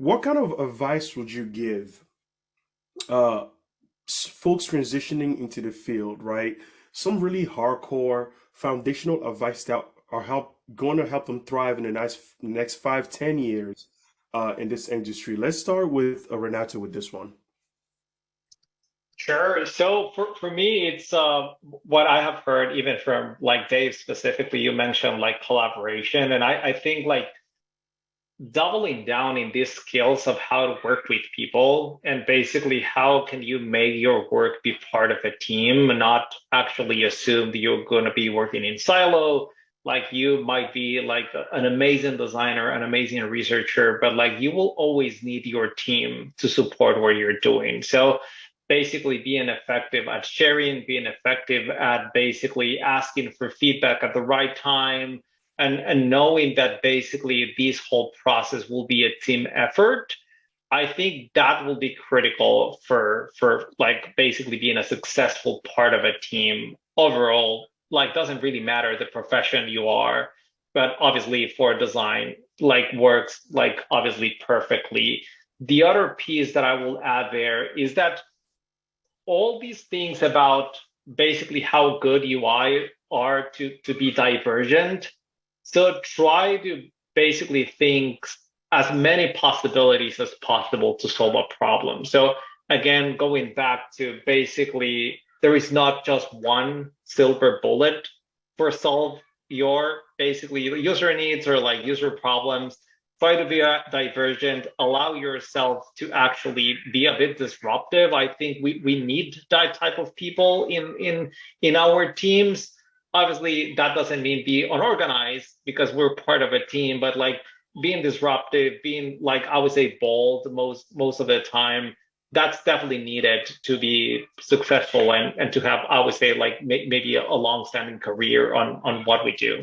what kind of advice would you give uh folks transitioning into the field, right? Some really hardcore foundational advice that are help going to help them thrive in the next 5, 10 years in this industry. Let's start with Renato with this one. Sure. So for me, it's what I have heard even from like Dave specifically, you mentioned like collaboration. And I think like doubling down in these skills of how to work with people and basically how can you make your work be part of a team and not actually assume that you're going to be working in silo. Like you might be like an amazing designer, an amazing researcher, but like you will always need your team to support what you're doing. So basically being effective at sharing, being effective at basically asking for feedback at the right time, and knowing that basically this whole process will be a team effort. I think that will be critical for like basically being a successful part of a team overall. Like doesn't really matter the profession you are, but obviously for design, like works like obviously perfectly. The other piece that I will add there is that all these things about basically how good UI are to be divergent. So try to basically think as many possibilities as possible to solve a problem. So again, going back to basically there is not just one silver bullet for solve your basically user needs or like user problems. Try to be divergent, allow yourself to actually be a bit disruptive. I think we need that type of people in our teams. Obviously, that doesn't mean be unorganized because we're part of a team, but like being disruptive, being like I would say bold most of the time, that's definitely needed to be successful and to have I would say like maybe a long-standing career on what we do.